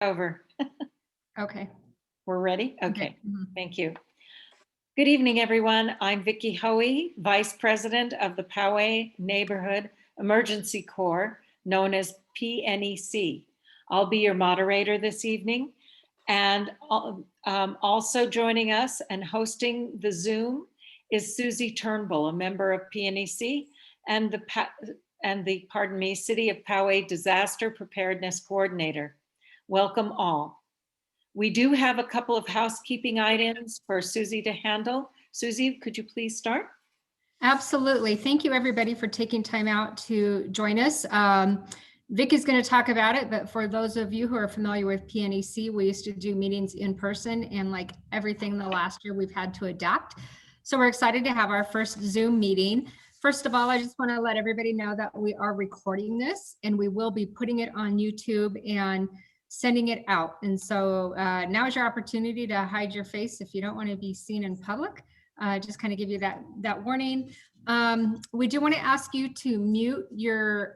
Over. Okay. We're ready? Okay. Mhm. Thank you. Good evening, everyone. I'm Vicki Hoey, Vice President of the Poway Neighborhood Emergency Corps, known as PNEC. I'll be your moderator this evening. And also joining us and hosting the Zoom is Susie Turnbull, a member of PNEC and the City of Poway Disaster Preparedness Coordinator. Welcome all. We do have a couple of housekeeping items for Susie to handle. Susie, could you please start? Absolutely. Thank you, everybody, for taking time out to join us. Vic is going to talk about it, but for those of you who are familiar with PNEC, we used to do meetings in person, and like everything in the last year, we've had to adapt. So we're excited to have our first Zoom meeting. First of all, I just want to let everybody know that we are recording this, and we will be putting it on YouTube and sending it out. And so now is your opportunity to hide your face if you don't want to be seen in public. Just kind of give you that warning. We do want to ask you to mute your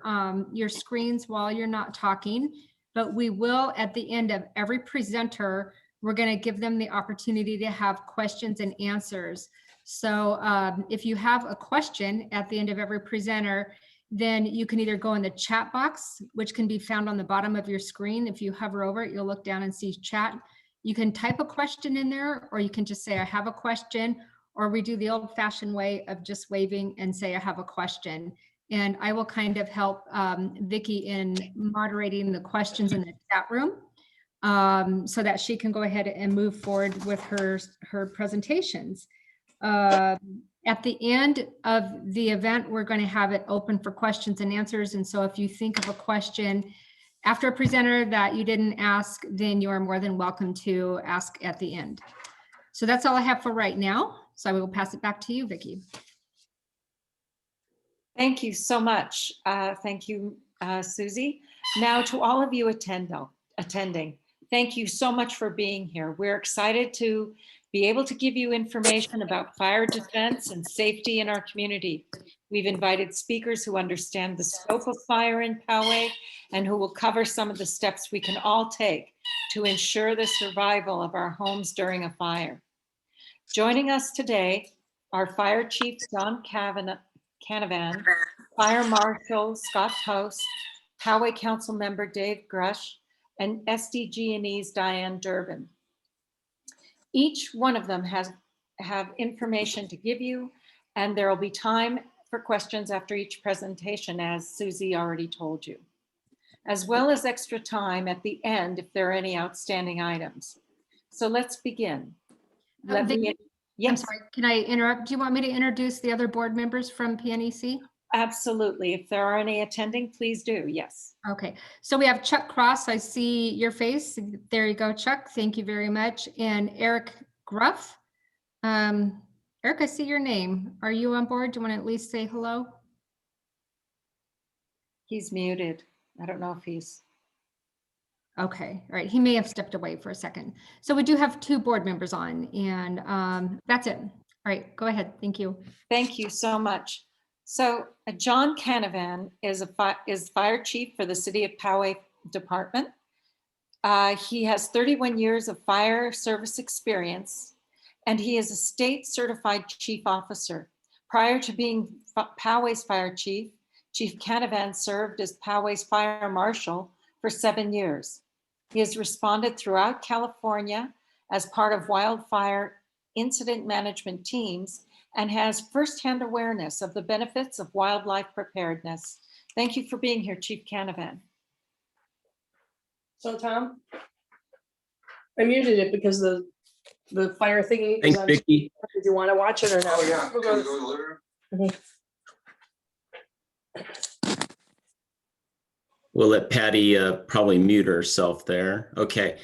screens while you're not talking, but we will, at the end of every presenter, we're going to give them the opportunity to have questions and answers. So if you have a question at the end of every presenter, then you can either go in the chat box, which can be found on the bottom of your screen. If you hover over it, you'll look down and see chat. You can type a question in there, or you can just say, I have a question, or we do the old fashioned way of just waving and say, I have a question. And I will kind of help Vicki in moderating the questions in the chat room so that she can go ahead and move forward with her presentations. At the end of the event, we're going to have it open for questions and answers. And so if you think of a question after a presenter that you didn't ask, then you are more than welcome to ask at the end. So that's all I have for right now. So I will pass it back to you, Vicki. Thank you so much. Thank you, Susie. Now to all of you attending, thank you so much for being here. We're excited to be able to give you information about fire defense and safety in our community. We've invited speakers who understand the scope of fire in Poway and who will cover some of the steps we can all take to ensure the survival of our homes during a fire. Joining us today are Fire Chief John Canavan, Fire Marshal Scott Post, Poway Council Member Dave Grush, and SDG&E's Diane Durbin. Each one of them have information to give you, and there will be time for questions after each presentation, as Susie already told you, as well as extra time at the end if there are any outstanding items. So let's begin. Vicki, yes. I'm sorry, can I interrupt? Do you want me to introduce the other board members from PNEC? Absolutely. If there are any attending, please do. Yes. Okay. So we have Chuck Cross. I see your face. There you go, Chuck. Thank you very much. And Eric Gruff. Eric, I see your name. Are you on board? Do you want to at least say hello? He's muted. I don't know if he's. Okay. All right. He may have stepped away for a second. So we do have two board members on, and that's it. All right. Go ahead. Thank you. Thank you so much. So John Canavan is Fire Chief for the City of Poway Department. He has 31 years of fire service experience, and he is a state certified chief officer. Prior to being Poway's Fire Chief, Chief Canavan served as Poway's Fire Marshal for 7 years. He has responded throughout California as part of wildfire incident management teams and has firsthand awareness of the benefits of wildlife preparedness. Thank you for being here, Chief Canavan. So Tom, I muted it because the fire thing. Thanks, Vicki. Did you want to watch it or not? Oh yeah, we'll go to the living room. We'll let Patty probably mute herself there. Okay.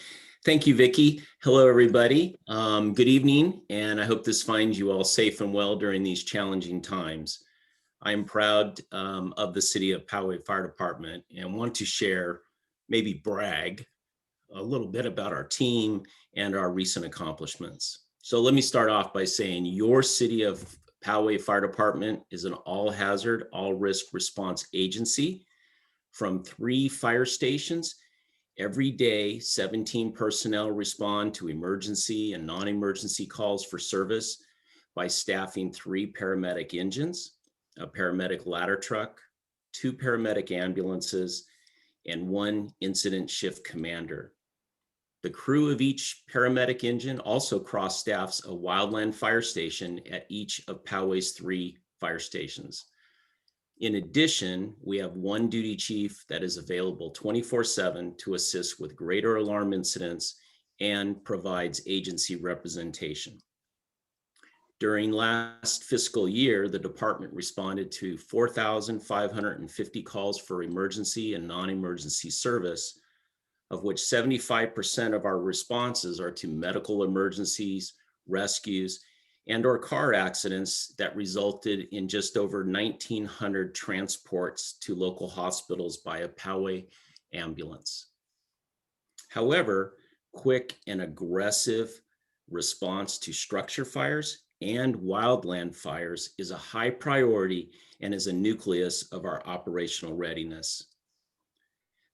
Thank you, Vicki. Hello, everybody. Good evening, and I hope this finds you all safe and well during these challenging times. I am proud of the City of Poway Fire Department and want to share, maybe brag, a little bit about our team and our recent accomplishments. So let me start off by saying your City of Poway Fire Department is an all-hazard, all-risk response agency from 3 fire stations Every day, 17 personnel respond to emergency and non-emergency calls for service by staffing 3 paramedic engines, a paramedic ladder truck, 2 paramedic ambulances, and 1 incident shift commander. The crew of each paramedic engine also cross-staffs a wildland fire station at each of Poway's 3 fire stations. In addition, we have 1 duty chief that is available 24/7 to assist with greater alarm incidents and provides agency representation. During last fiscal year, the department responded to 4,550 calls for emergency and non-emergency service, of which 75% of our responses are to medical emergencies, rescues, and/or car accidents that resulted in just over 1,900 transports to local hospitals by a Poway ambulance. However, quick and aggressive response to structure fires and wildland fires is a high priority and is a nucleus of our operational readiness.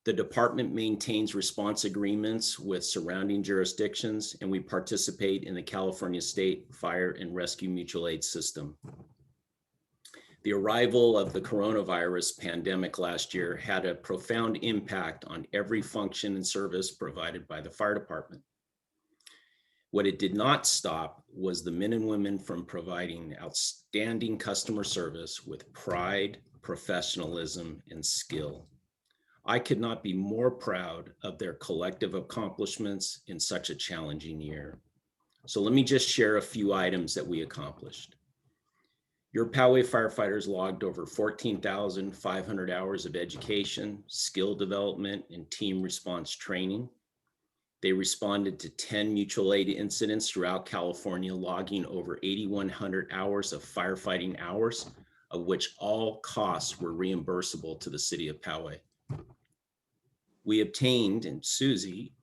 The department maintains response agreements with surrounding jurisdictions, and we participate in the California State Fire and Rescue Mutual Aid System. The arrival of the coronavirus pandemic last year had a profound impact on every function and service provided by the fire department. What it did not stop was the men and women from providing outstanding customer service with pride, professionalism, and skill. I could not be more proud of their collective accomplishments in such a challenging year. So let me just share a few items that we accomplished. Your Poway firefighters logged over 14,500 hours of education, skill development, and team response training. They responded to 10 mutual aid incidents throughout California, logging over 8,100 hours of firefighting hours, of which all costs were reimbursable to the city of Poway. We obtained, and Susie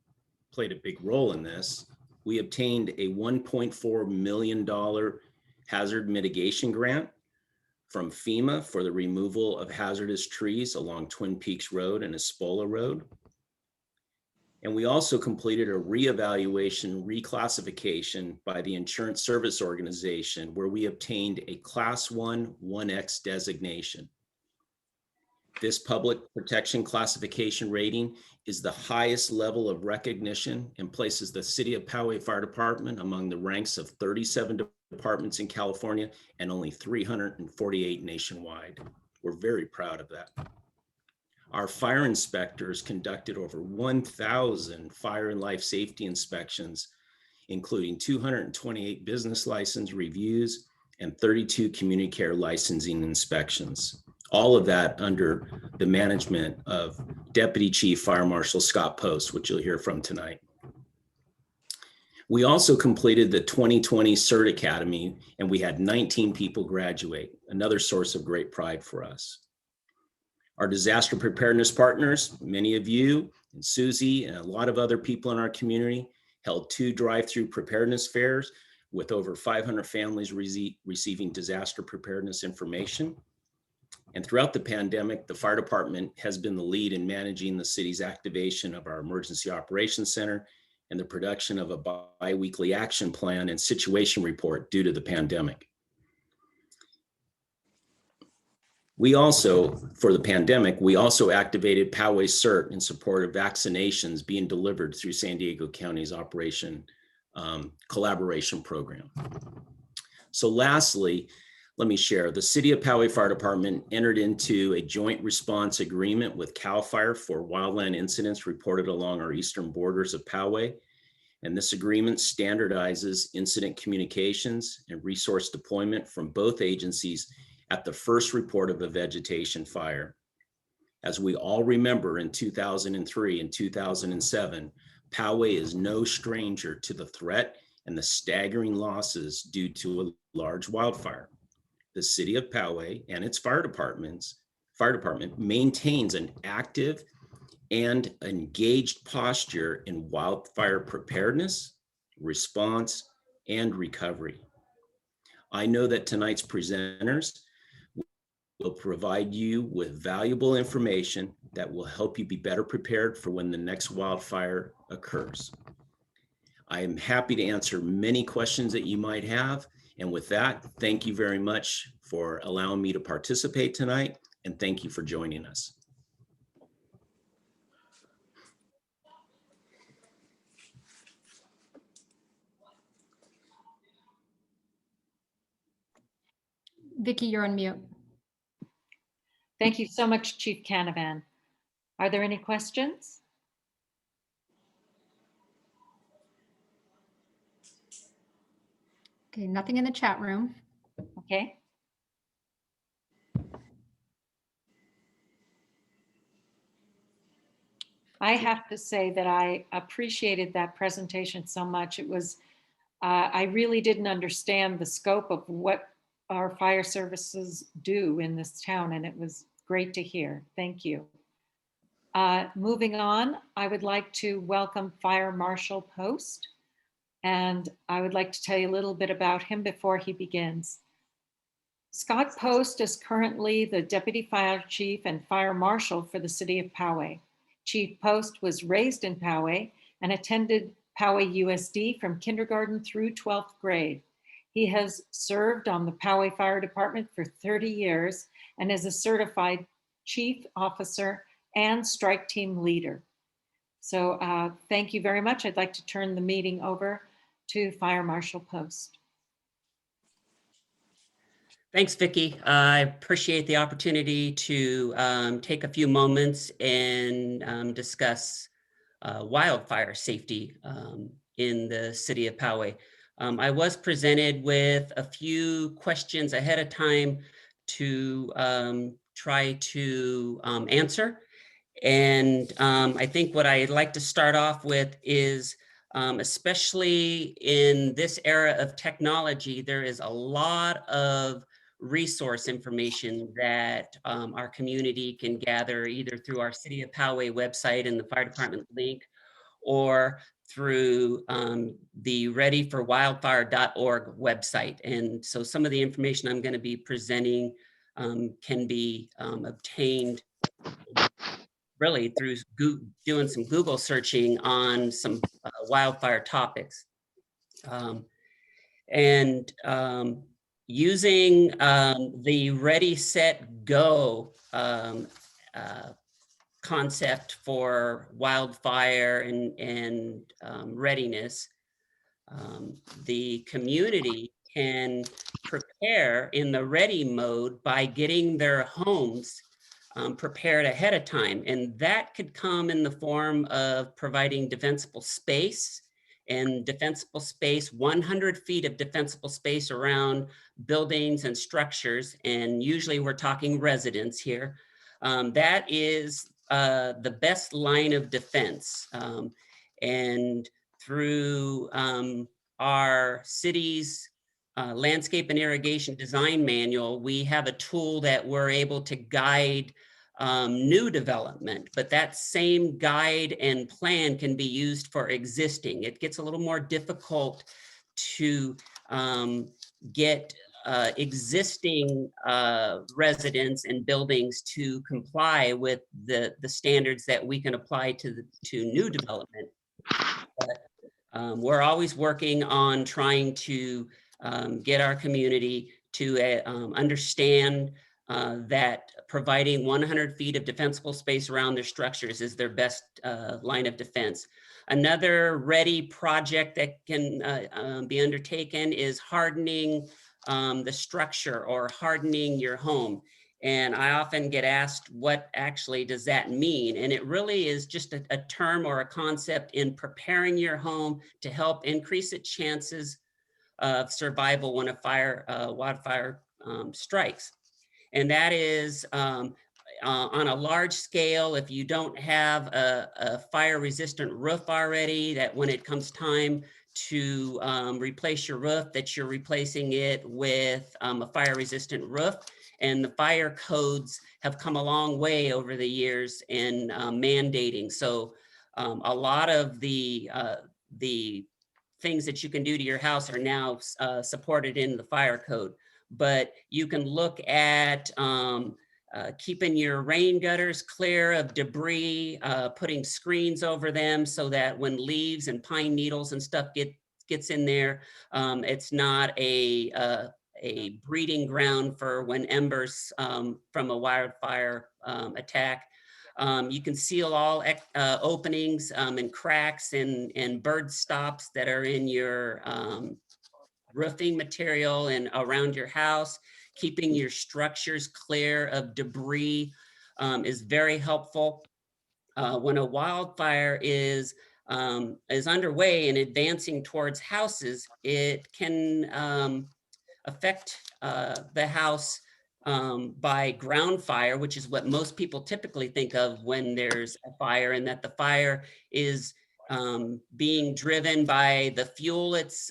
played a big role in this, we obtained a $1.4 million hazard mitigation grant from FEMA for the removal of hazardous trees along Twin Peaks Road and Espola Road. And we also completed a reevaluation reclassification by the Insurance Service Organization, where we obtained a Class 1 1X designation. This public protection classification rating is the highest level of recognition and places the City of Poway Fire Department among the ranks of 37 departments in California and only 348 nationwide. We're very proud of that. Our fire inspectors conducted over 1,000 fire and life safety inspections, including 228 business license reviews and 32 community care licensing inspections. All of that under the management of Deputy Chief Fire Marshal Scott Post, which you'll hear from tonight. We also completed the 2020 CERT Academy, and we had 19 people graduate, another source of great pride for us. Our disaster preparedness partners, many of you, and Susie, and a lot of other people in our community, held 2 drive-through preparedness fairs with over 500 families receiving disaster preparedness information. And throughout the pandemic, the fire department has been the lead in managing the city's activation of our Emergency Operations Center and the production of a bi-weekly action plan and situation report due to the pandemic. We also, for the pandemic, we also activated Poway CERT in support of vaccinations being delivered through San Diego County's Operation Collaboration Program. So lastly, let me share, the City of Poway Fire Department entered into a joint response agreement with CAL FIRE for wildland incidents reported along our eastern borders of Poway. And this agreement standardizes incident communications and resource deployment from both agencies at the first report of a vegetation fire. As we all remember, in 2003 and 2007, Poway is no stranger to the threat and the staggering losses due to a large wildfire. The City of Poway and its fire department maintains an active and engaged posture in wildfire preparedness, response, and recovery. I know that tonight's presenters will provide you with valuable information that will help you be better prepared for when the next wildfire occurs. I am happy to answer many questions that you might have. And with that, thank you very much for allowing me to participate tonight, and thank you for joining us. Vicki, you're on mute. Thank you so much, Chief Canavan. Are there any questions? Okay, nothing in the chat room. Okay. I have to say that I appreciated that presentation so much. It was, I really didn't understand the scope of what our fire services do in this town, and it was great to hear. Thank you. Moving on, I would like to welcome Fire Marshal Post, and I would like to tell you a little bit about him before he begins. Scott Post is currently the Deputy Fire Chief and Fire Marshal for the City of Poway. Chief Post was raised in Poway and attended Poway USD from kindergarten through 12th grade. He has served on the Poway Fire Department for 30 years and is a certified chief officer and strike team leader. So thank you very much. I'd like to turn the meeting over to Fire Marshal Post. Thanks, Vicki. I appreciate the opportunity to take a few moments and discuss wildfire safety in the city of Poway. I was presented with a few questions ahead of time to try to answer. And I think what I'd like to start off with is, especially in this era of technology, there is a lot of resource information that our community can gather either through our City of Poway website and the fire department link, or through the readyforwildfire.org website. And so some of the information I'm going to be presenting can be obtained really through doing some Google searching on some wildfire topics. Using the Ready, Set, Go concept for wildfire and readiness, the community can prepare in the ready mode by getting their homes prepared ahead of time. And that could come in the form of providing defensible space, and defensible space, 100 feet of defensible space around buildings and structures. And usually we're talking residents here. That is the best line of defense. And through our city's landscape and irrigation design manual, we have a tool that we're able to guide new development, but that same guide and plan can be used for existing. It gets a little more difficult to get existing residents and buildings to comply with the standards that we can apply to new development. But we're always working on trying to get our community to understand that providing 100 feet of defensible space around their structures is their best line of defense. Another ready project that can be undertaken is hardening the structure or hardening your home. And I often get asked, what actually does that mean? And it really is just a term or a concept in preparing your home to help increase its chances of survival when a wildfire strikes. And that is on a large scale, if you don't have a fire resistant roof already, that when it comes time to replace your roof, that you're replacing it with a fire resistant roof. And the fire codes have come a long way over the years in mandating. So a lot of the things that you can do to your house are now supported in the fire code. but you can look at keeping your rain gutters clear of debris, putting screens over them so that when leaves and pine needles and stuff gets in there, it's not a breeding ground for when embers from a wildfire attack. You can seal all openings and cracks and bird stops that are in your roofing material and around your house. Keeping your structures clear of debris is very helpful. When a wildfire is underway and advancing towards houses, it can affect the house by ground fire, which is what most people typically think of when there's a fire, and that the fire is being driven by the fuel it's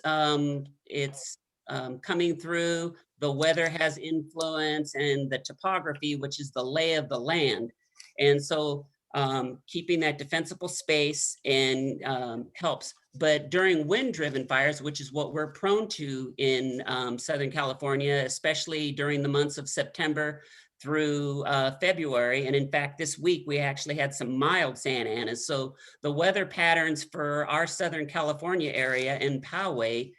coming through. The weather has influence, and the topography, which is the lay of the land. And so keeping that defensible space and helps. But during wind-driven fires, which is what we're prone to in Southern California, especially during the months of September through February, and in fact, this week we actually had some mild Santa Anas. So the weather patterns for our Southern California area in Poway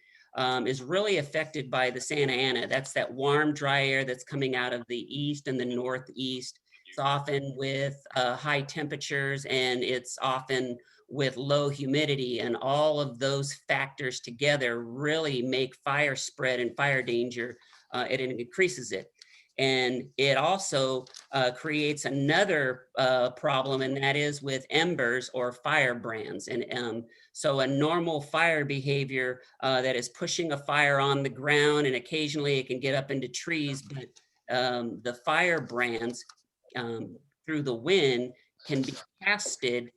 is really affected by the Santa Ana. That's that warm, dry air that's coming out of the east and the northeast. It's often with high temperatures, and it's often with low humidity, and all of those factors together really make fire spread and fire danger. It increases it. And it also creates another problem, and that is with embers or firebrands. And so a normal fire behavior that is pushing a fire on the ground, and occasionally it can get up into trees, but the firebrands through the wind can be casted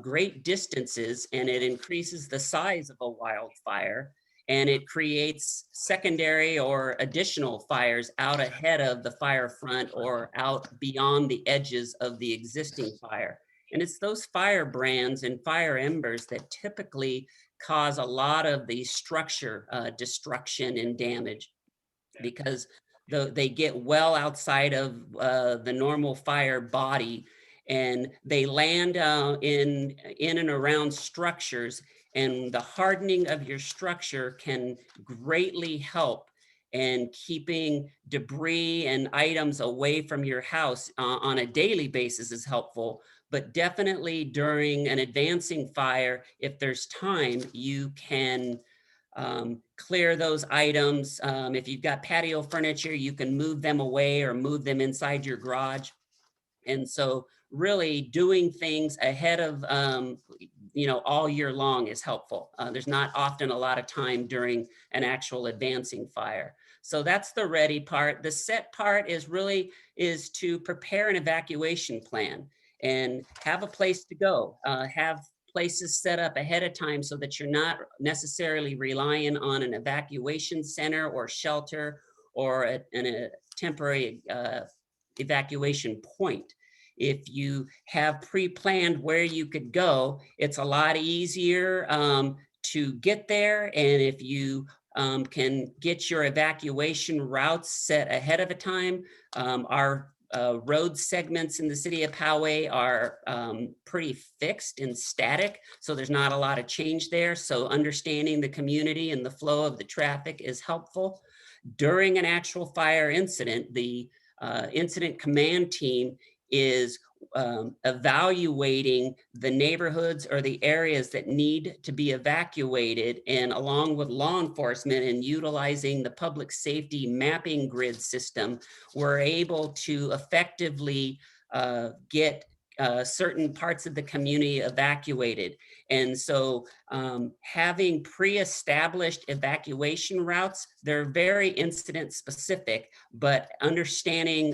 great distances, and it increases the size of a wildfire, and it creates secondary or additional fires out ahead of the fire front or out beyond the edges of the existing fire. And it's those firebrands and fire embers that typically cause a lot of the structure destruction and damage, because they get well outside of the normal fire body, and they land in and around structures, and the hardening of your structure can greatly help in keeping debris and items away from your house on a daily basis is helpful. But definitely during an advancing fire, if there's time, you can clear those items. If you've got patio furniture, you can move them away or move them inside your garage. And so really doing things ahead of, all year long is helpful. There's not often a lot of time during an actual advancing fire. So that's the ready part. The set part is to prepare an evacuation plan and have a place to go, have places set up ahead of time so that you're not necessarily relying on an evacuation center or shelter or a temporary evacuation point. If you have pre-planned where you could go, it's a lot easier to get there. And if you can get your evacuation routes set ahead of a time, our road segments in the city of Poway are pretty fixed and static, so there's not a lot of change there. So understanding the community and the flow of the traffic is helpful. During an actual fire incident, the incident command team is evaluating the neighborhoods or the areas that need to be evacuated, and along with law enforcement and utilizing the public safety mapping grid system, we're able to effectively get certain parts of the community evacuated. And so having pre-established evacuation routes, they're very incident specific, but understanding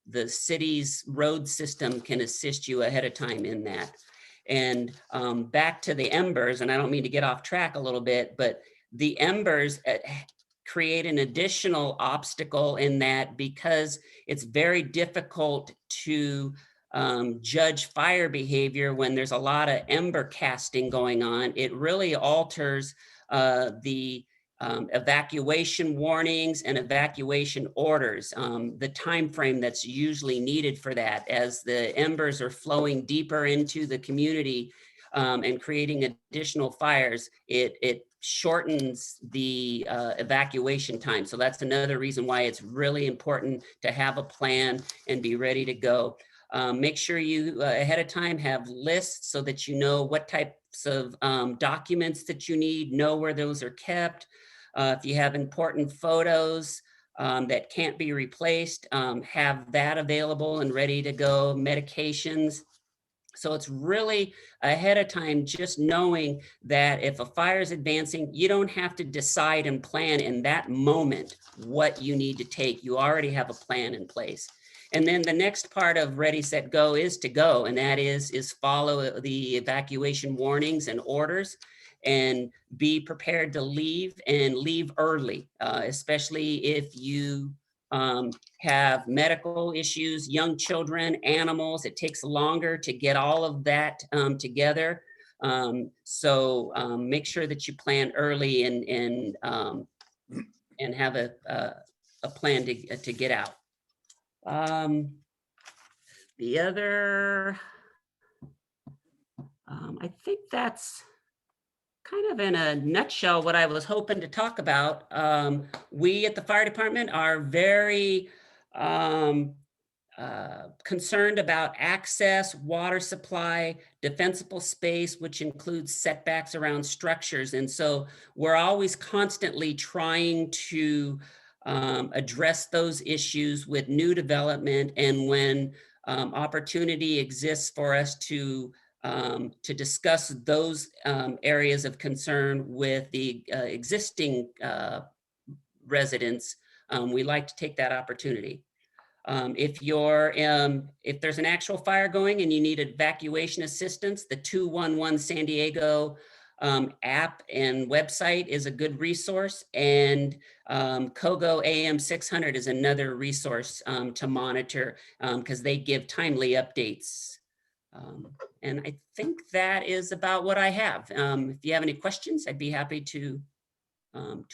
the city's road system can assist you ahead of time in that. And back to the embers, and I don't mean to get off track a little bit, but the embers create an additional obstacle in that, because it's very difficult to judge fire behavior when there's a lot of ember casting going on. It really alters the evacuation warnings and evacuation orders, the time frame that's usually needed for that as the embers are flowing deeper into the community and creating additional fires, it shortens the evacuation time. So that's another reason why it's really important to have a plan and be ready to go. Make sure you ahead of time have lists so that you know what types of documents that you need, know where those are kept. If you have important photos that can't be replaced, have that available and ready to go, medications. So it's really ahead of time, just knowing that if a fire is advancing, you don't have to decide and plan in that moment what you need to take. You already have a plan in place. And then the next part of Ready, Set, Go is to go. And that is follow the evacuation warnings and orders and be prepared to leave and leave early, especially if you have medical issues, young children, animals. It takes longer to get all of that together. So make sure that you plan early and have a plan to get out. The other, I think that's kind of in a nutshell what I was hoping to talk about. We at the fire department are very concerned about access, water supply, defensible space, which includes setbacks around structures. And so we're always constantly trying to address those issues with new development. And when opportunity exists for us to discuss those areas of concern with the existing residents, we like to take that opportunity. If there's an actual fire going and you need evacuation assistance, the 211 San Diego app and website is a good resource, and COGO AM 600 is another resource to monitor because they give timely updates. And I think that is about what I have. If you have any questions, I'd be happy to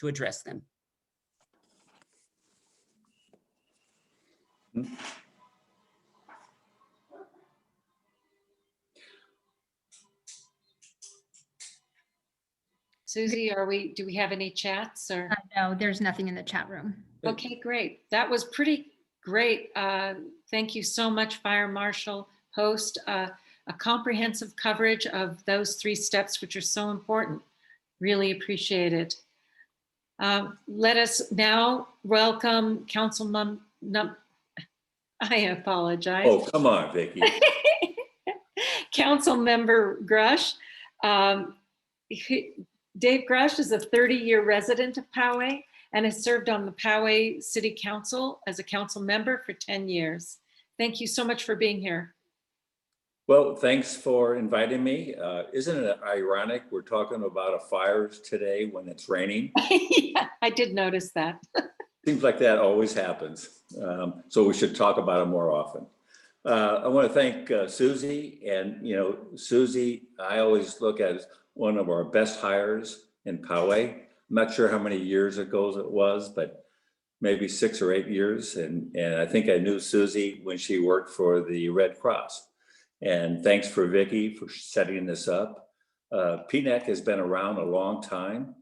address them. Susie, do we have any chats or? No, there's nothing in the chat room. Okay, great. That was pretty great. Thank you so much, Fire Marshal Host. A comprehensive coverage of those 3 steps, which are so important. Really appreciate it. Let us now welcome Councilman. I apologize. Oh, come on, Vicki. Council Member Grush. Dave Grush is a 30-year resident of Poway and has served on the Poway City Council as a council member for 10 years. Thank you so much for being here. Well, thanks for inviting me. Isn't it ironic we're talking about fires today when it's raining? Yeah, I did notice that. Seems like that always happens. So we should talk about it more often. I want to thank Susie, and Susie, I always look at as one of our best hires in Poway. I'm not sure how many years ago it was, but maybe 6 or 8 years. And I think I knew Susie when she worked for the Red Cross. And thanks for Vicki for setting this up. PNEC has been around a long time.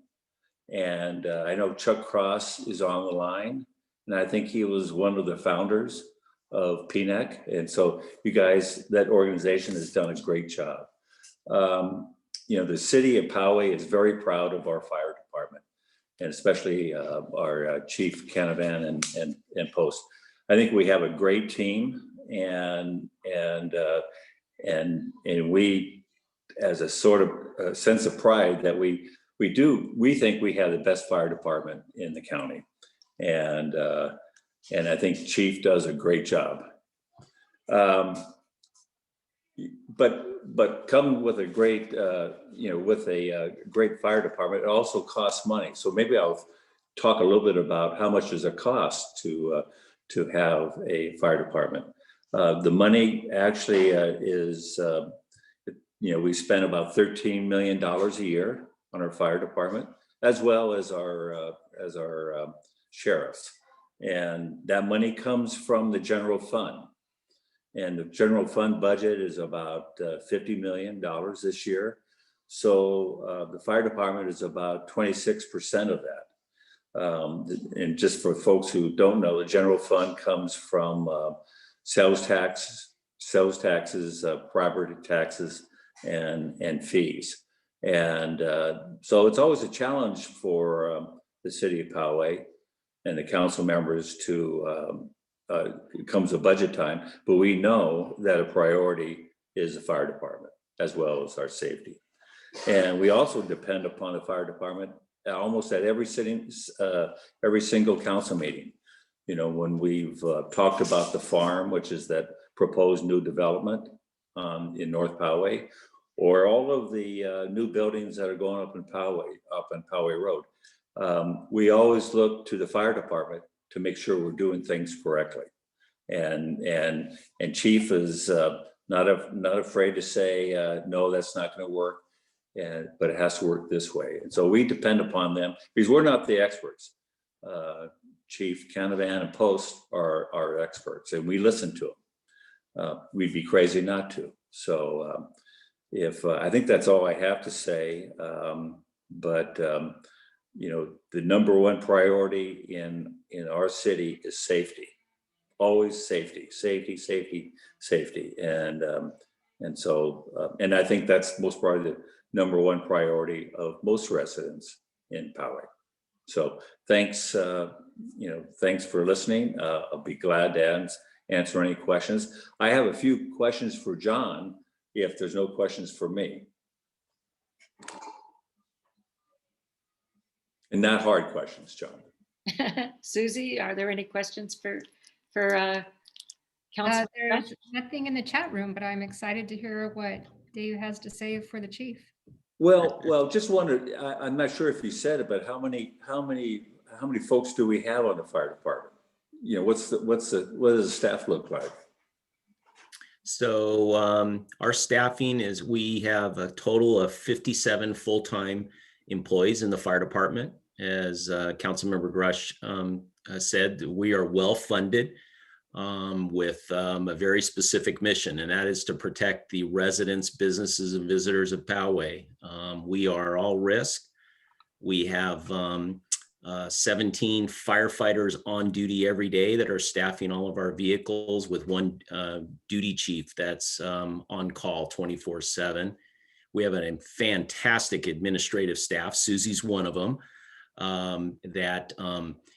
And I know Chuck Cross is on the line. And I think he was one of the founders of PNEC. And so you guys, that organization has done a great job. The city of Poway is very proud of our fire department, and especially our chief Canavan and Post. I think we have a great team, and we, as a sort of sense of pride that we think we have the best fire department in the county, and I think Chief does a great job. But come with a great, great fire department, it also costs money. So maybe I'll talk a little bit about how much does it cost to have a fire department. The money actually is, we spend about $13 million a year on our fire department. as well as our sheriffs. And that money comes from the general fund. And the general fund budget is about $50 million this year. So the fire department is about 26% of that. And just for folks who don't know, the general fund comes from sales taxes, property taxes, and fees. And so it's always a challenge for the city of Poway and the council members to, it comes to budget time, but we know that a priority is the fire department as well as our safety. And we also depend upon the fire department almost at every single council meeting. You know, when we've talked about the farm, which is that proposed new development in North Poway, or all of the new buildings that are going up in Poway Road. We always look to the fire department to make sure we're doing things correctly. And Chief is not afraid to say, no, that's not going to work, but it has to work this way. And so we depend upon them because we're not the experts. Chief Canavan and Post are experts, and we listen to them. We'd be crazy not to. So I think that's all I have to say. You know, the number one priority in our city is safety. Always safety. And so I think that's most probably the number one priority of most residents in Poway. So thanks, thanks for listening. I'll be glad to answer any questions. I have a few questions for John if there's no questions for me. And not hard questions, John. Susie, are there any questions for Councilman? There's nothing in the chat room, but I'm excited to hear what Dave has to say for the chief. Well, just wondered, I'm not sure if you said it, but how many folks do we have on the fire department? You know, what does the staff look like? So our staffing is, we have a total of 57 full-time employees in the fire department. As Councilmember Grush said, we are well funded with a very specific mission, and that is to protect the residents, businesses, and visitors of Poway. We are all risk. We have 17 firefighters on duty every day that are staffing all of our vehicles, with one duty chief that's on call 24/7. We have a fantastic administrative staff. Susie's one of them.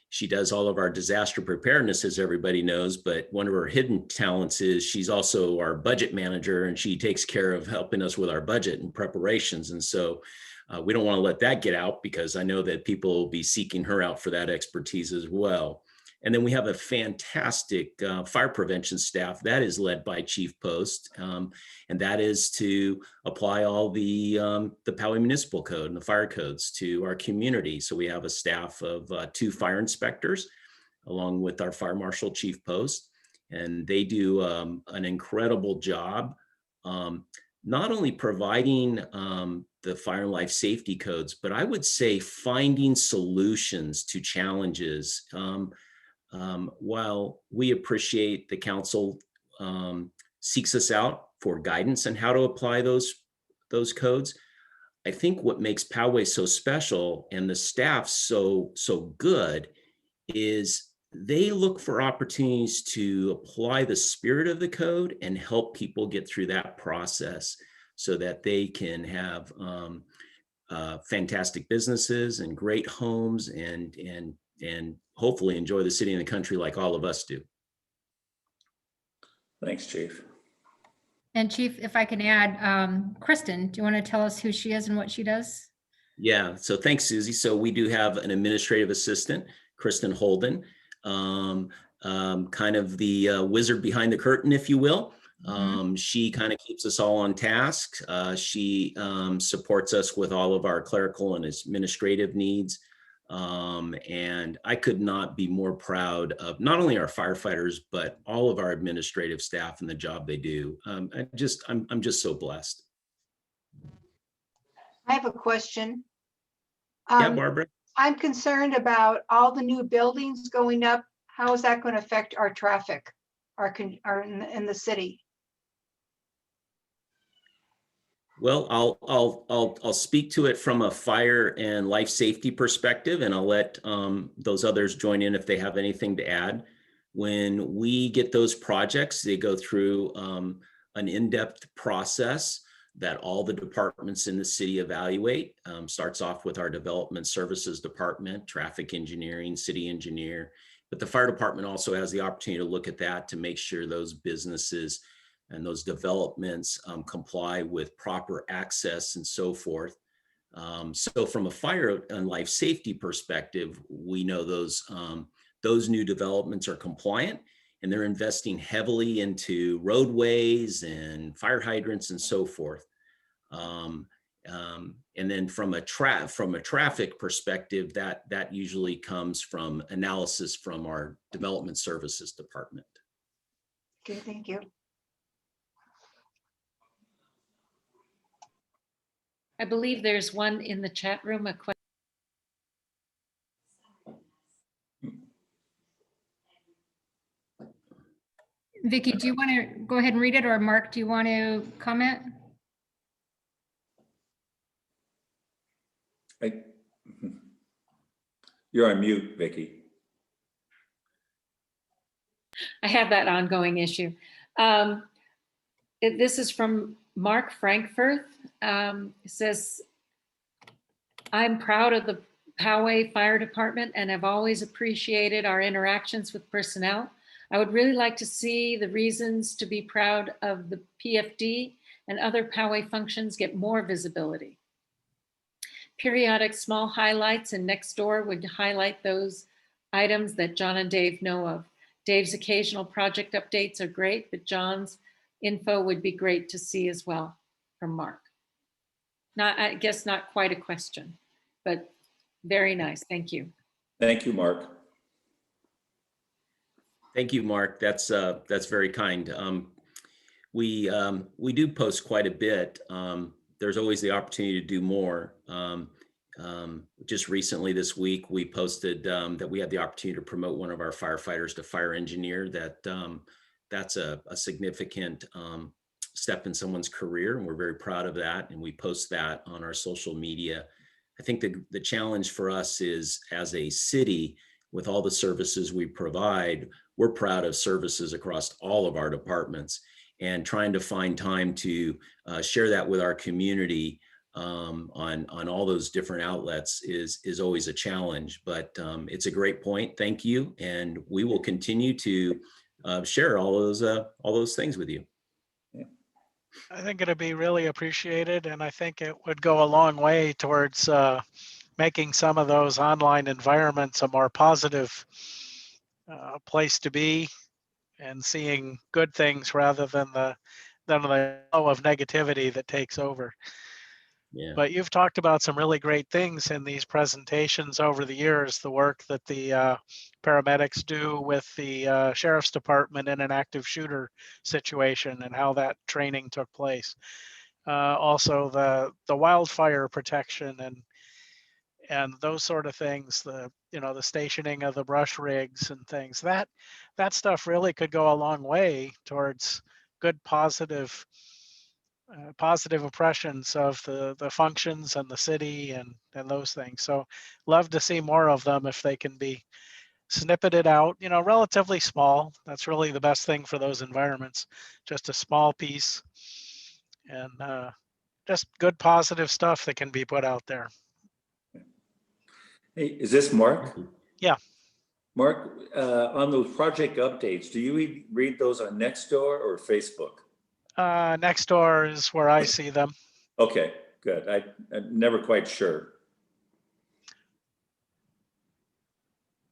She does all of our disaster preparedness, as everybody knows, but one of her hidden talents is she's also our budget manager, and she takes care of helping us with our budget and preparations. And so we don't want to let that get out, because I know that people will be seeking her out for that expertise as well. And then we have a fantastic fire prevention staff that is led by Chief Post, and that is to apply all the Poway Municipal Code and the fire codes to our community. So we have a staff of 2 fire inspectors, along with our fire marshal, Chief Post, and they do an incredible job, not only providing the fire and life safety codes, but I would say finding solutions to challenges. While we appreciate the council seeks us out for guidance on how to apply those codes, I think what makes Poway so special and the staff so good is they look for opportunities to apply the spirit of the code and help people get through that process so that they can have fantastic businesses and great homes and hopefully enjoy the city and the country like all of us do. Thanks, Chief. And Chief, if I can add, Kristen, do you want to tell us who she is and what she does? Yeah, so thanks, Susie. So we do have an administrative assistant, Kristen Holden, kind of the wizard behind the curtain, if you will. She kind of keeps us all on task. She supports us with all of our clerical and administrative needs. And I could not be more proud of not only our firefighters, but all of our administrative staff and the job they do. I'm just so blessed. I have a question. Yeah, Barbara. I'm concerned about all the new buildings going up. How is that going to affect our traffic, in the city? Well, I'll speak to it from a fire and life safety perspective, and I'll let those others join in if they have anything to add. When we get those projects, they go through an in-depth process that all the departments in the city evaluate. Starts off with our development services department, traffic engineering, city engineer, but the fire department also has the opportunity to look at that to make sure those businesses and those developments comply with proper access and so forth. So from a fire and life safety perspective, we know those new developments are compliant, and they're investing heavily into roadways and fire hydrants and so forth. And then from a traffic perspective, that usually comes from analysis from our development services department. Okay, thank you. I believe there's one in the chat room, a question. Vicki, do you want to go ahead and read it, or Mark, do you want to comment? You're on mute, Vicki. I have that ongoing issue. This is from Mark Frankfurth. It says, I'm proud of the Poway Fire Department and have always appreciated our interactions with personnel. I would really like to see the reasons to be proud of the PFD and other Poway functions get more visibility. Periodic small highlights and next door would highlight those items that John and Dave know of. Dave's occasional project updates are great, but John's info would be great to see as well, from Mark. I guess not quite a question, but very nice. Thank you. Thank you, Mark. Thank you, Mark. That's very kind. We do post quite a bit. There's always the opportunity to do more. Just recently this week, we posted that we had the opportunity to promote one of our firefighters to fire engineer. That's a significant step in someone's career, and we're very proud of that. And we post that on our social media. I think the challenge for us is, as a city, with all the services we provide, we're proud of services across all of our departments, and trying to find time to share that with our community on all those different outlets is always a challenge. But it's a great point. Thank you, and we will continue to share all those things with you. I think it'd be really appreciated, and I think it would go a long way towards making some of those online environments a more positive place to be, and seeing good things rather than the flow of negativity that takes over. Yeah. But you've talked about some really great things in these presentations over the years, the work that the paramedics do with the sheriff's department in an active shooter situation and how that training took place. Also the wildfire protection and those sort of things, the stationing of the brush rigs and things, that stuff really could go a long way towards good positive impressions of the functions and the city and those things. So love to see more of them if they can be snippeted out, relatively small. That's really the best thing for those environments, just a small piece, and just good positive stuff that can be put out there. Hey, is this Mark? Yeah. Mark, on those project updates, do you read those on Nextdoor or Facebook? Nextdoor is where I see them. Okay, good. I'm never quite sure.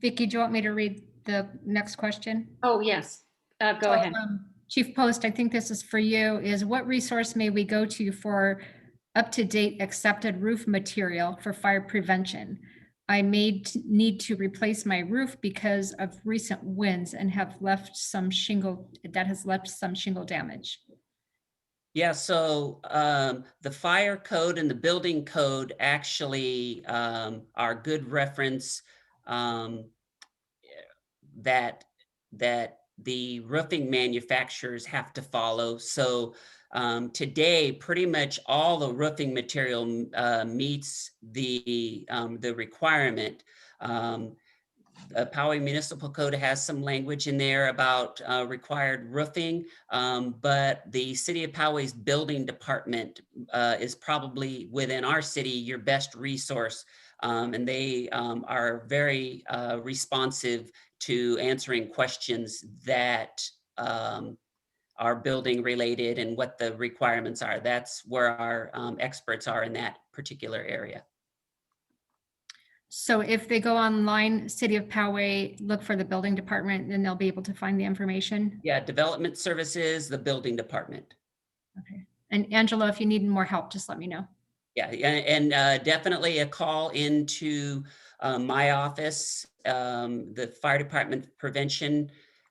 Vicki, do you want me to read the next question? Oh, yes. Go ahead. Chief Post, I think this is for you, is what resource may we go to for up-to-date accepted roof material for fire prevention? I may need to replace my roof because of recent winds and have left some shingle damage. Yeah, so the fire code and the building code actually are good reference that the roofing manufacturers have to follow. So today, pretty much all the roofing material meets the requirement. The Poway Municipal Code has some language in there about required roofing, but the City of Poway's building department is probably within our city your best resource, and they are very responsive to answering questions that are building related and what the requirements are. That's where our experts are in that particular area. So if they go online, City of Poway, look for the building department, then they'll be able to find the information. Yeah, development services, the building department. Okay. And Angela, if you need more help, just let me know. Yeah, and definitely a call into my office, the fire department prevention.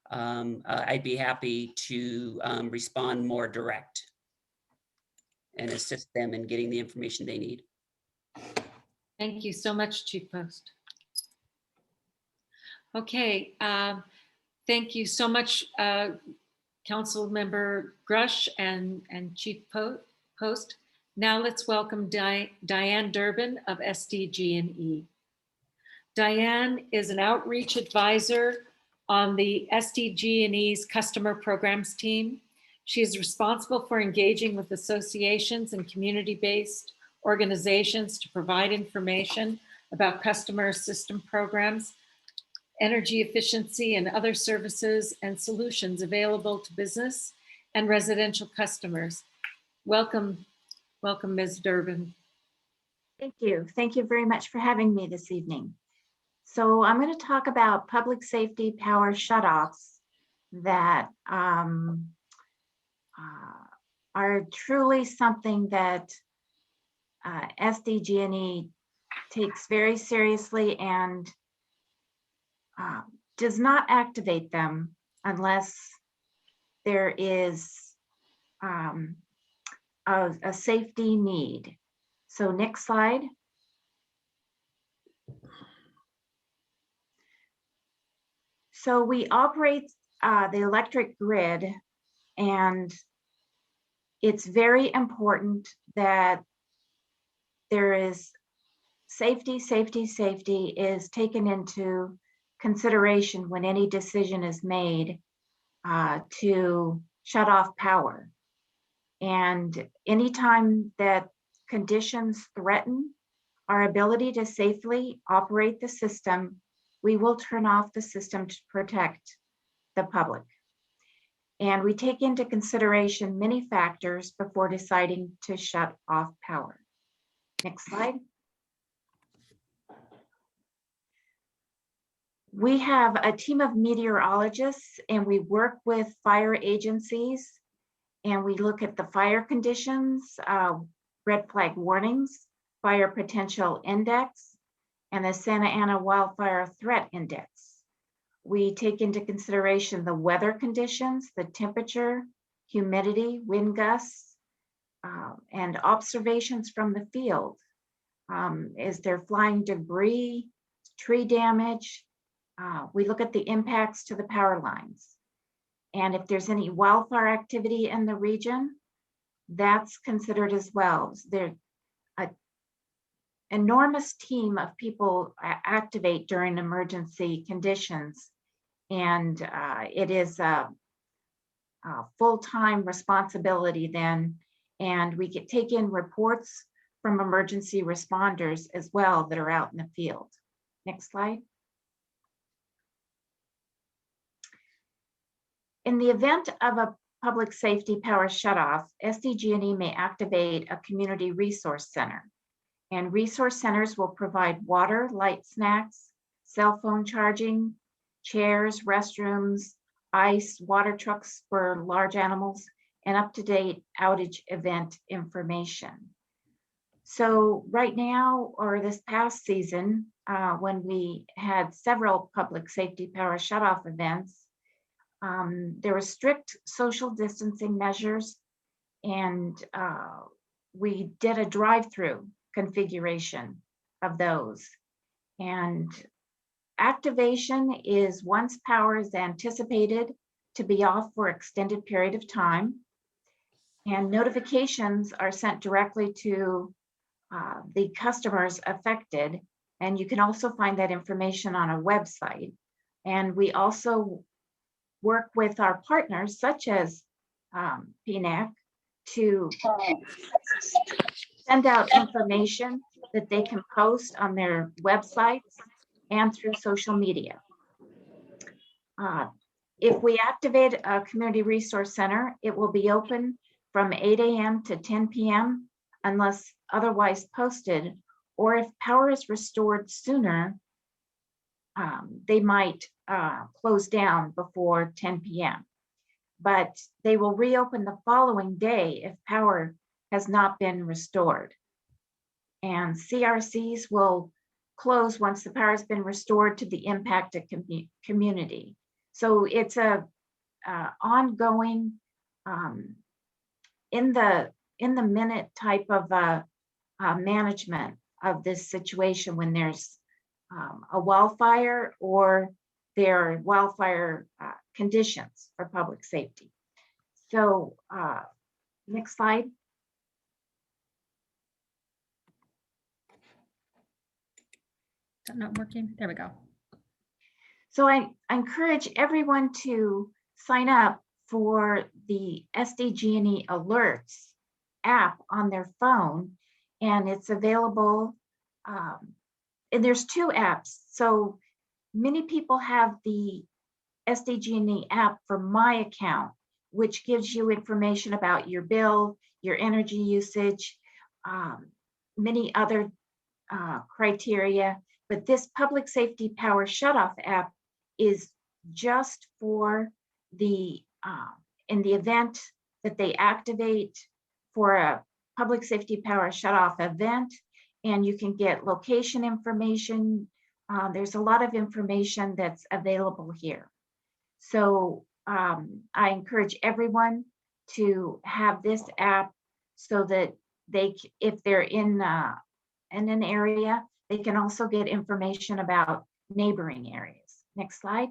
I'd be happy to respond more direct and assist them in getting the information they need. Thank you so much, Chief Post. Okay, thank you so much, Council Member Grush and Chief Post. Now let's welcome Diane Durbin of SDG&E. Diane is an outreach advisor on the SDG&E's customer programs team. She is responsible for engaging with associations and community-based organizations to provide information about customer assistance programs, energy efficiency, and other services and solutions available to business and residential customers. Welcome, Ms. Durbin. Thank you. Thank you very much for having me this evening. So I'm going to talk about public safety power shutoffs that are truly something that SDG&E takes very seriously and does not activate them unless there is a safety need. So next slide. So we operate the electric grid, and it's very important that there is safety is taken into consideration when any decision is made to shut off power. And anytime that conditions threaten our ability to safely operate the system, we will turn off the system to protect the public. And we take into consideration many factors before deciding to shut off power. Next slide. We have a team of meteorologists, and we work with fire agencies, and we look at the fire conditions, red flag warnings, fire potential index, and the Santa Ana Wildfire Threat Index. We take into consideration the weather conditions, the temperature, humidity, wind gusts, and observations from the field. Is there flying debris, tree damage? We look at the impacts to the power lines. And if there's any wildfire activity in the region, that's considered as well. There's an enormous team of people activate during emergency conditions. And it is a full-time responsibility then. And we can take in reports from emergency responders as well that are out in the field. Next slide. In the event of a public safety power shutoff, SDG&E may activate a community resource center. And resource centers will provide water, light snacks, cell phone charging, chairs, restrooms, ice, water trucks for large animals, and up-to-date outage event information. So right now, or this past season, when we had several public safety power shutoff events, there were strict social distancing measures, And we did a drive-through configuration of those. And activation is once power is anticipated to be off for extended period of time. And notifications are sent directly to the customers affected. And you can also find that information on our website. And we also work with our partners such as PNAC to send out information that they can post on their websites and through social media. If we activate a community resource center, it will be open from 8 a.m. to 10 p.m. unless otherwise posted, or if power is restored sooner, they might close down before 10 p.m. But they will reopen the following day if power has not been restored. And CRCs will close once the power has been restored to the impacted community. So it's a ongoing, in the minute type of management of this situation when there's a wildfire or there are wildfire conditions for public safety. So next slide. Is that not working? There we go. So I encourage everyone to sign up for the SDG&E alerts app on their phone, and it's available. And there's two apps. So many people have the SDG&E app for My Account, which gives you information about your bill, your energy usage, many other criteria. But this Public Safety Power Shutoff app is just for the, in the event that they activate for a Public Safety Power Shutoff event, and you can get location information. There's a lot of information that's available here. So I encourage everyone to have this app so that they, if they're in an area, they can also get information about neighboring areas. Next slide.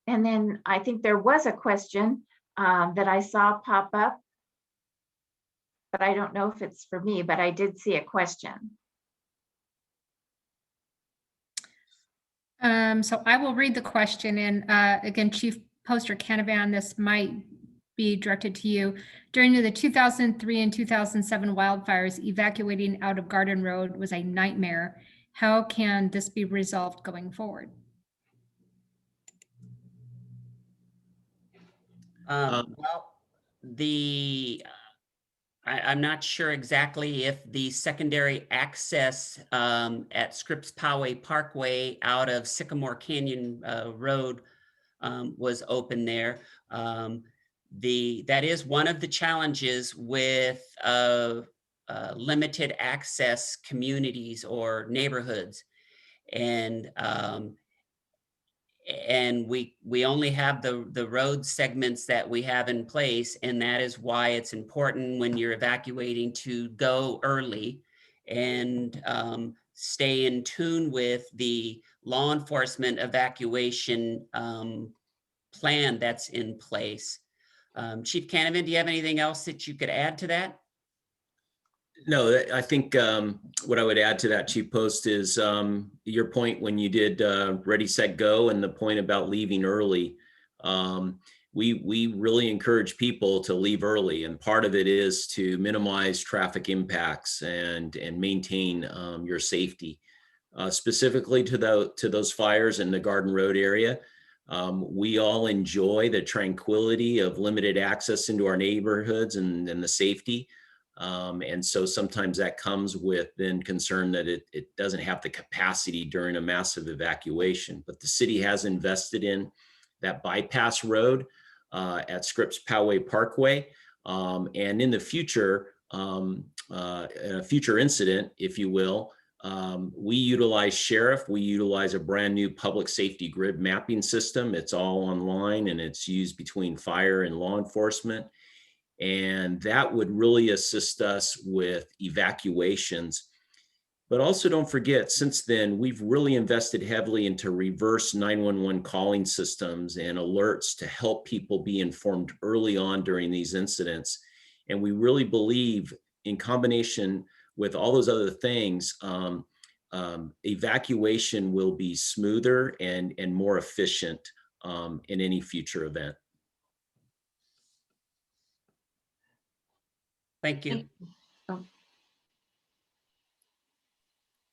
And then I think there was a question that I saw pop up, but I don't know if it's for me, but I did see a question. So I will read the question, and again, Chief Poster Canavan, this might be directed to you. During the 2003 and 2007 wildfires, evacuating out of Garden Road was a nightmare. How can this be resolved going forward? Well, I'm not sure exactly if the secondary access at Scripps Poway Parkway out of Sycamore Canyon Road was open there. That is one of the challenges with limited access communities or neighborhoods. And we only have the road segments that we have in place, and that is why it's important when you're evacuating to go early and stay in tune with the law enforcement evacuation plan that's in place. Chief Canavan, do you have anything else that you could add to that? No, I think what I would add to that, Chief Post, is your point when you did Ready, Set, Go, and the point about leaving early. We really encourage people to leave early, and part of it is to minimize traffic impacts and maintain your safety. Specifically to those fires in the Garden Road area, we all enjoy the tranquility of limited access into our neighborhoods and the safety. And so sometimes that comes with then concern that it doesn't have the capacity during a massive evacuation. But the city has invested in that bypass road at Scripps Poway Parkway. And in the future, in a future incident, if you will, We utilize Sheriff. We utilize a brand new public safety grid mapping system. It's all online and it's used between fire and law enforcement. And that would really assist us with evacuations. But also don't forget, since then, we've really invested heavily into reverse 911 calling systems and alerts to help people be informed early on during these incidents. And we really believe, in combination with all those other things, evacuation will be smoother and more efficient in any future event. Thank you.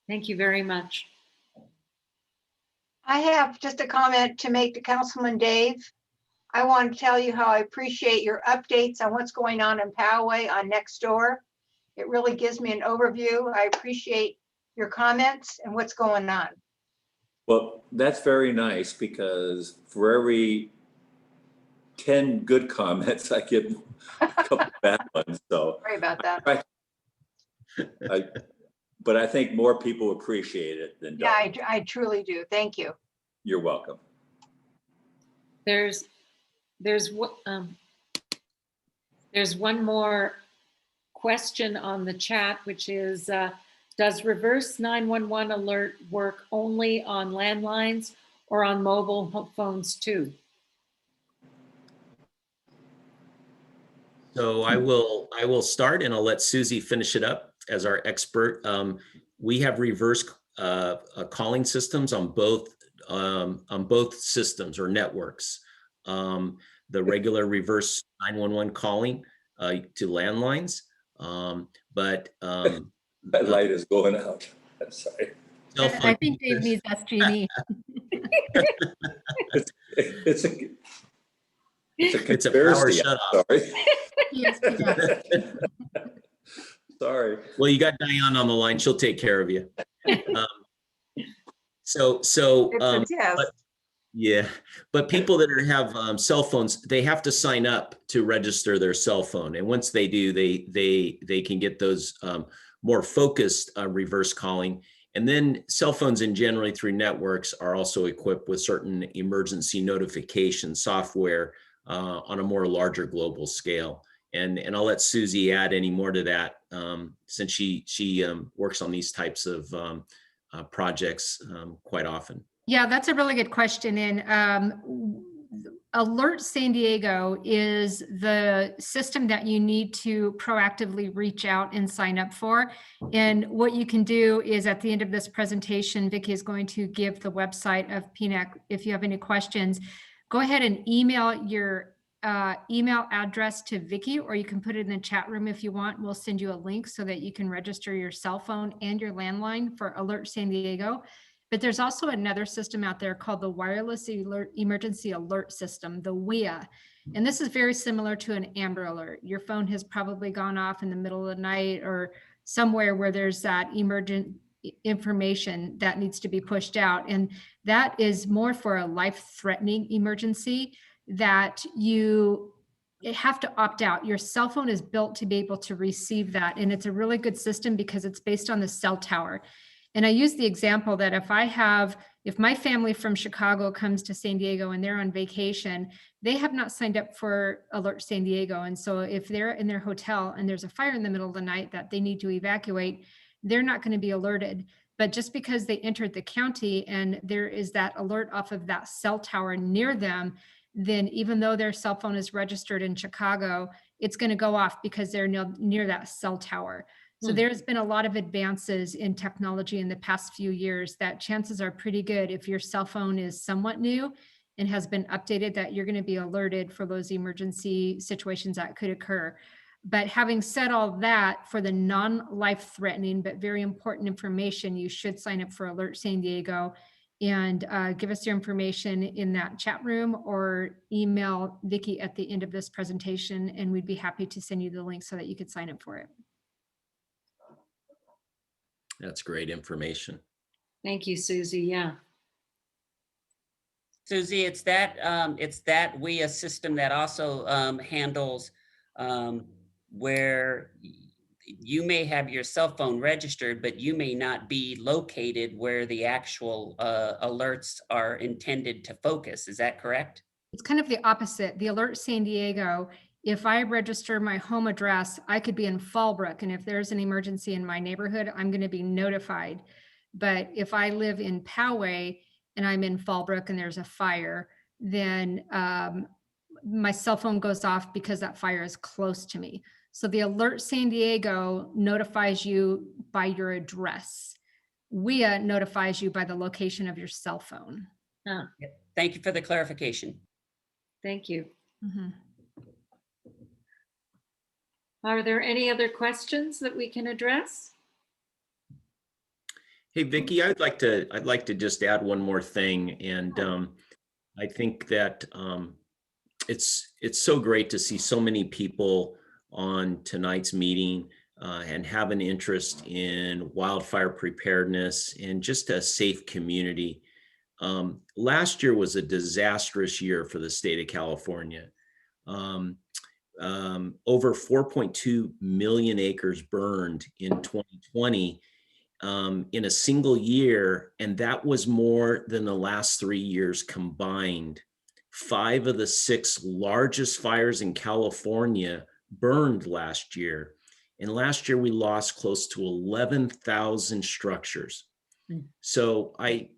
Thank you very much. I have just a comment to make to Councilman Dave. I want to tell you how I appreciate your updates on what's going on in Poway on Nextdoor. It really gives me an overview. I appreciate your comments and what's going on. Well, that's very nice, because for every 10 good comments, I get a couple bad ones. So Sorry about that. but I think more people appreciate it than Yeah, don't. I truly do. Thank you. You're welcome. There's one more question on the chat, which is, does reverse 911 alert work only on landlines or on mobile phones too? So I will start, and I'll let Susie finish it up as our expert. We have reverse calling systems on both systems or networks. The regular reverse 911 calling to landlines, but That light is going out. I'm sorry. I think Dave needs SG&E. It's a It's a power conspiracy. shut I'm off. sorry. Yes, Sorry. Well, you got Diane on the line. She'll take care of you. Yeah, but people that have cell phones, they have to sign up to register their cell phone, and once they do, they can get those more focused reverse calling. And then cell phones, in generally through networks, are also equipped with certain emergency notification software on a more larger global scale. And I'll let Susie add any more to that, since she works on these types of projects quite often. Yeah, that's a really good question. And Alert San Diego is the system that you need to proactively reach out and sign up for. And what you can do is, at the end of this presentation, Vicki is going to give the website of PNAC. If you have any questions, go ahead and email your email address to Vicki, or you can put it in the chat room if you want. We'll send you a link so that you can register your cell phone and your landline for Alert San Diego. But there's also another system out there called the Wireless Emergency Alert System, the WEA. And this is very similar to an Amber Alert. Your phone has probably gone off in the middle of the night or somewhere where there's that emergent information that needs to be pushed out. And that is more for a life-threatening emergency that you have to opt out. Your cell phone is built to be able to receive that. And it's a really good system because it's based on the cell tower. And I use the example that if my family from Chicago comes to San Diego and they're on vacation, they have not signed up for Alert San Diego. And so if they're in their hotel and there's a fire in the middle of the night that they need to evacuate, they're not going to be alerted. But just because they entered the county and there is that alert off of that cell tower near them, then even though their cell phone is registered in Chicago, it's going to go off because they're near that cell tower. So there's been a lot of advances in technology in the past few years that chances are pretty good, if your cell phone is somewhat new and has been updated, that you're going to be alerted for those emergency situations that could occur. But having said all that, for the non-life threatening but very important information, you should sign up for Alert San Diego and give us your information in that chat room, or email Vicki at the end of this presentation, and we'd be happy to send you the link so that you could sign up for it. That's great information. Thank you, Susie. Yeah. Susie, it's that WEA system that also handles where you may have your cell phone registered, but you may not be located where the actual alerts are intended to focus. Is that correct? It's kind of the opposite. The Alert San Diego, if I register my home address, I could be in Fallbrook, and if there's an emergency in my neighborhood, I'm going to be notified. But if I live in Poway and I'm in Fallbrook and there's a fire, then my cell phone goes off because that fire is close to me. So the Alert San Diego notifies you by your address. WIA notifies you by the location of your cell phone. Huh, Thank you for the clarification. thank you. Mhm. Are there any other questions that we can address? Hey, Vicky, I'd like to just add one more thing. And I think that it's so great to see so many people on tonight's meeting and have an interest in wildfire preparedness and just a safe community. Last year was a disastrous year for the state of California. Over 4.2 million acres burned in 2020 in a single year, and that was more than the last 3 years combined. 5 of the 6 largest fires in California burned last year. And last year we lost close to 11,000 structures. So I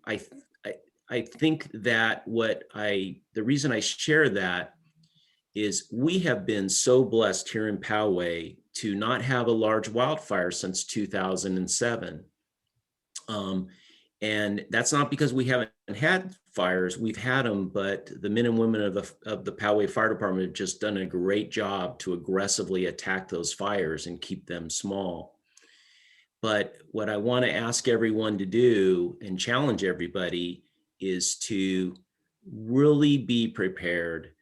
think that the reason I share that is we have been so blessed here in Poway to not have a large wildfire since 2007. And that's not because we haven't had fires, we've had them, but the men and women of the Poway Fire Department have just done a great job to aggressively attack those fires and keep them small. But what I want to ask everyone to do and challenge everybody is to really be prepared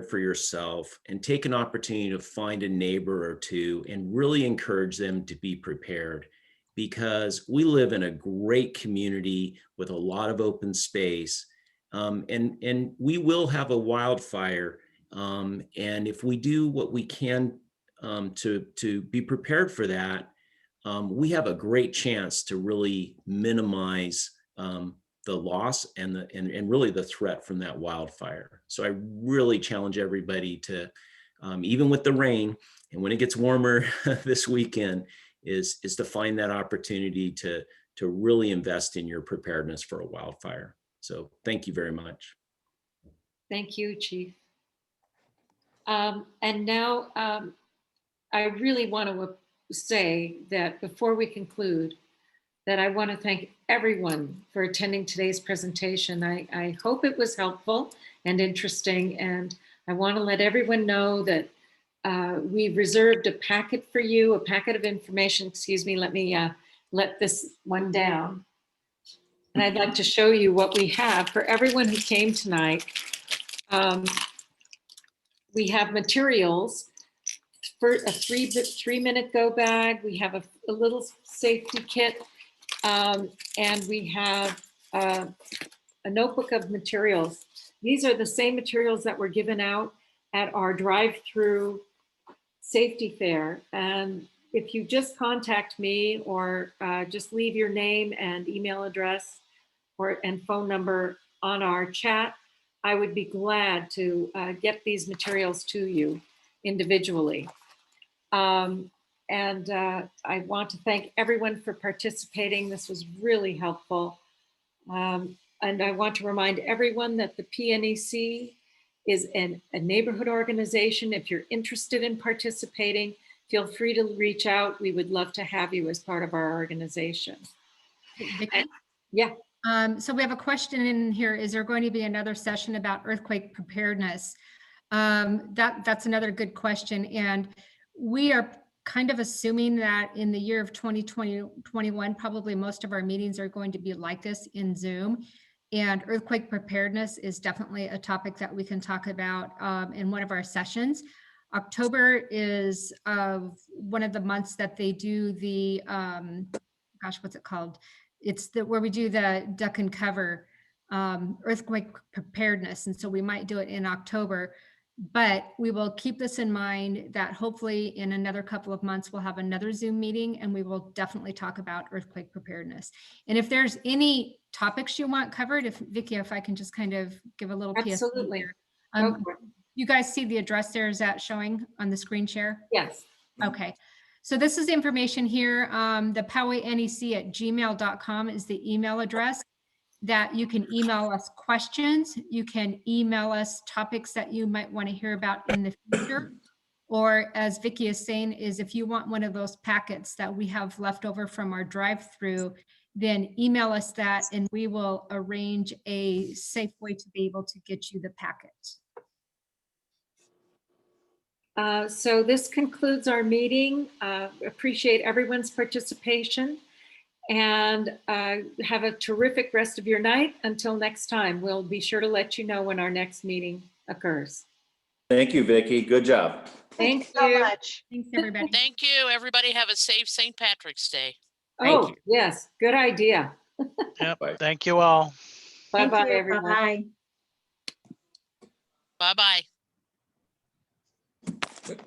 for yourself, and take an opportunity to find a neighbor or two and really encourage them to be prepared, because we live in a great community with a lot of open space, and we will have a wildfire. And if we do what we can to be prepared for that, we have a great chance to really minimize the loss and really the threat from that wildfire. So I really challenge everybody to, even with the rain and when it gets warmer this weekend, is to find that opportunity to really invest in your preparedness for a wildfire. So thank you very much. Thank you, Chief. And now I really want to say that before we conclude, that I want to thank everyone for attending today's presentation. I hope it was helpful and interesting, and I want to let everyone know that we've reserved a packet for you, a packet of information. Excuse me, let me let this one down. And I'd like to show you what we have for everyone who came tonight. We have materials for a 3-minute go bag. We have a little safety kit. And we have a notebook of materials. These are the same materials that were given out at our drive-through safety fair. And if you just contact me or just leave your name and email address and phone number on our chat, I would be glad to get these materials to you individually. And I want to thank everyone for participating. This was really helpful. And I want to remind everyone that the PNEC is a neighborhood organization. If you're interested in participating, feel free to reach out. We would love to have you as part of our organization. Vicki? Yeah. So we have a question in here. Is there going to be another session about earthquake preparedness? That's another good question. And we are kind of assuming that in the year of 2021, probably most of our meetings are going to be like this in Zoom. And earthquake preparedness is definitely a topic that we can talk about in one of our sessions. October is one of the months that they do the, gosh, what's it called? It's where we do the duck and cover earthquake preparedness. And so we might do it in October. But we will keep this in mind that hopefully in another couple of months, we'll have another Zoom meeting and we will definitely talk about earthquake preparedness. And if there's any topics you want covered, if Vicki, if I can just kind of give a little PSA Absolutely. here. Go for it. You guys see the address there, is that showing on the screen share? Yes. Okay. So this is information here. The powaynec@gmail.com is the email address that you can email us questions. You can email us topics that you might want to hear about in the future. Or as Vicki is saying, is if you want one of those packets that we have left over from our drive-through, then email us that and we will arrange a safe way to be able to get you the packet. So this concludes our meeting. Appreciate everyone's participation and have a terrific rest of your night. Until next time, we'll be sure to let you know when our next meeting occurs. Thank you, Vicki. Good job. Thank you so much. Thanks, everybody. Thank you. Everybody have a safe St. Patrick's Day. Oh, yes, good idea. Yep. Bye. Thank you all. Thank Bye-bye, you. everyone. Bye-bye. Bye-bye. Good.